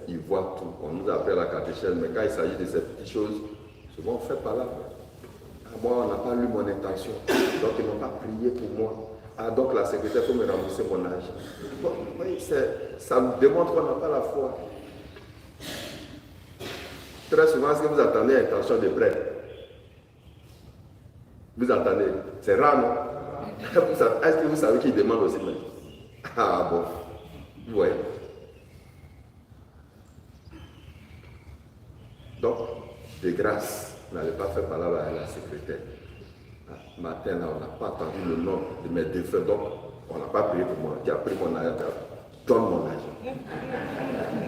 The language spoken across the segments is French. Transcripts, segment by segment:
il voit tout. On nous appelle la catéchèse, mais quand il s'agit de ces petites choses, souvent on fait pas là. Moi, on n'a pas lu mon intention, donc ils n'ont pas prié pour moi. Ah, donc la secrétaire faut me rembourser mon âge. Bon, oui, ça me démontre qu'on n'a pas la foi. Très souvent, est-ce que vous attendez intention de prêt? Vous attendez? C'est rare, non? Est-ce que vous savez qu'il demande aussi même? Ah bon, vous voyez. Donc, de grâce, n'allez pas faire par là à la secrétaire. Matin, là, on n'a pas attendu le nom de mes défunts, donc on n'a pas prié pour moi. Qui a pris mon argent, donne mon argent.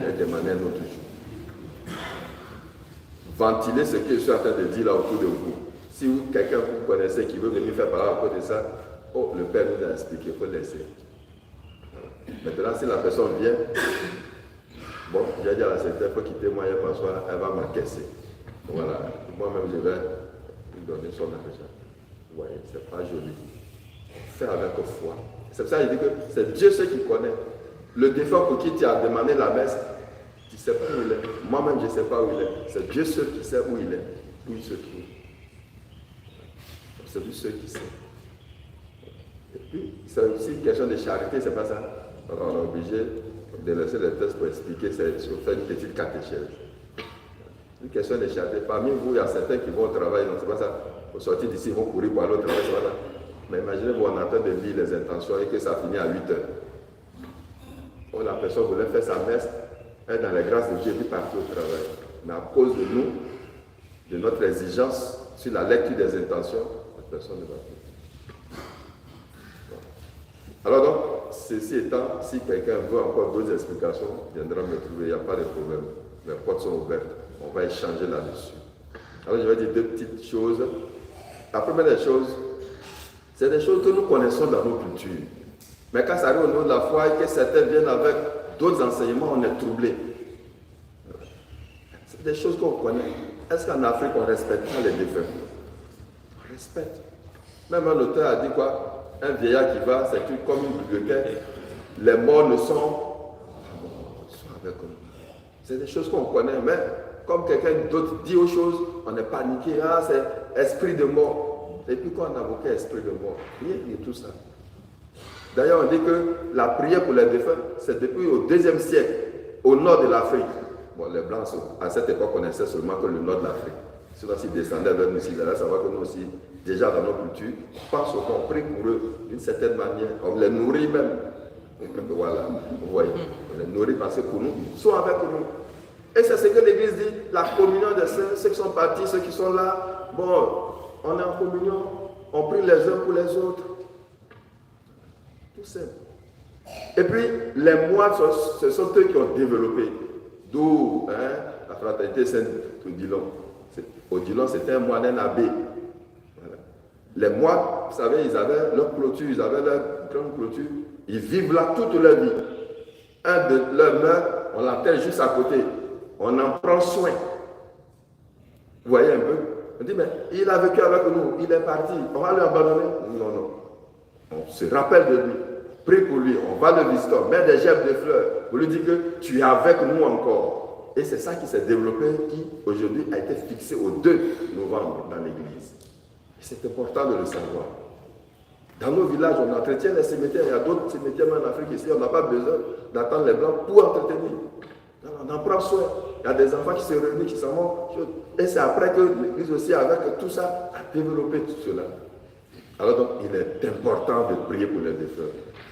J'ai demandé un autre jour. Ventilez ce que je suis en train de dire là autour de vous. Si quelqu'un que vous connaissez qui veut venir faire par là à cause de ça, oh, le Père nous a expliqué, il faut laisser. Maintenant, si la personne vient, bon, j'ai dit à la secrétaire, il faut quitter moi hier parce qu'elle va m'encaisser. Voilà, moi-même je vais lui donner son argent. Vous voyez, c'est pas joli. Fais avec foi. C'est pour ça qu'il dit que c'est Dieu seul qui connaît. Le défunt pour qui tu as demandé la messe, tu ne sais pas où il est. Moi-même, je ne sais pas où il est. C'est Dieu seul qui sait où il est, où il se trouve. C'est lui seul qui sait. Et puis, c'est aussi une question de charité, c'est pas ça. Alors, on est obligé de laisser les textes pour expliquer, c'est faire une petite catéchèse. Une question de charité. Parmi vous, il y a certains qui vont au travail, non, c'est pas ça. Au sortir d'ici, ils vont courir pour aller au travail, c'est pas ça. Mais imaginez-vous, on attend de lire les intentions et que ça finit à 8 heures. Oh, la personne voulait faire sa messe, elle est dans les grâces de Dieu, puis partir au travail. Mais à cause de nous, de notre exigence sur la lecture des intentions, la personne ne va plus. Bon. Alors donc, ceci étant, si quelqu'un veut encore d'autres explications, il viendra me trouver, il n'y a pas de problème. Les portes sont ouvertes, on va échanger là-dessus. Alors je vais dire deux petites choses. La première des choses, c'est des choses que nous connaissons dans nos cultures. Mais quand ça arrive au nom de la foi et que certains viennent avec d'autres enseignements, on est troublé. C'est des choses qu'on connaît. Est-ce qu'en Afrique, on respecte pas les défunts? On respecte. Même un auteur a dit quoi? Un vieillard qui va, c'est comme une bibliothèque. Les morts ne sont avec nous. C'est des choses qu'on connaît, mais comme quelqu'un d'autre dit aux choses, on est paniqué. Ah, c'est esprit de mort. Et puis quand on invoquait esprit de mort, rien de tout ça. D'ailleurs, on dit que la prière pour les défunts, c'est depuis au IIe siècle, au nord de l'Afrique. Bon, les Blancs, à cette époque, connaissaient seulement que le nord de l'Afrique. Sinon, s'ils descendaient vers nous, s'ils allaient savoir que nous aussi, déjà dans nos cultures, on pense qu'on prie pour eux d'une certaine manière. On les nourrit même. Voilà, vous voyez, on les nourrit parce que pour nous, ils sont avec nous. Et c'est ce que l'Église dit, la communion des saints, ceux qui sont partis, ceux qui sont là, bon, on est en communion, on prie les uns pour les autres. Tout simple. Et puis, les moines, ce sont eux qui ont développé. D'où la fraternité Saint-Odilon. Odilon, c'était un moine, un abbé. Voilà. Les moines, vous savez, ils avaient leur clôture, ils avaient leur grande clôture. Ils vivent là toute leur vie. Un de leurs meurt, on l'enterre juste à côté. On en prend soin. Vous voyez un peu? On dit, mais il a vécu avec nous, il est parti, on va l'abandonner? Non, non. On se rappelle de lui, prie pour lui, on va le visiter, on met des gerbes de fleurs pour lui dire que tu es avec nous encore. Et c'est ça qui s'est développé, qui aujourd'hui a été fixé au 2 novembre dans l'église. C'est important de le savoir. Dans nos villages, on entretient les cimetières, il y a d'autres cimetières en Afrique ici, on n'a pas besoin d'attendre les blancs pour entretenir. On en prend soin. Il y a des enfants qui se réunissent, qui s'en vont. Et c'est après que l'Église aussi, avec tout ça, a développé tout cela. Alors donc, il est important de prier pour les défunts.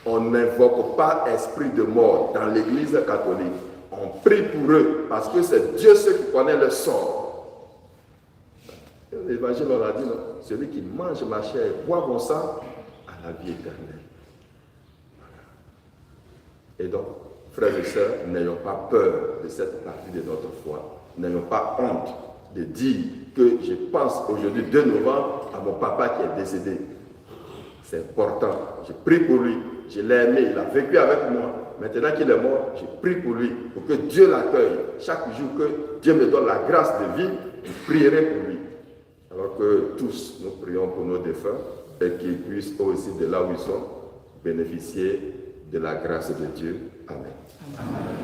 On n'invoque pas esprit de mort dans l'Église catholique. On prie pour eux parce que c'est Dieu seul qui connaît le sort. L'Évangile, on a dit, non, celui qui mange ma chair et boit mon sang a la vie éternelle. Et donc, frères et sœurs, n'ayons pas peur de cette partie de notre foi. N'ayons pas honte de dire que je pense aujourd'hui, 2 novembre, à mon papa qui est décédé. C'est important. Je prie pour lui. Je l'ai aimé. Il a vécu avec moi. Maintenant qu'il est mort, je prie pour lui. Pour que Dieu l'accueille. Chaque jour que Dieu me donne la grâce de vie, je prierai pour lui. Alors que tous, nous prions pour nos défunts et qu'ils puissent aussi, de là où ils sont, bénéficier de la grâce de Dieu. Amen. Amen.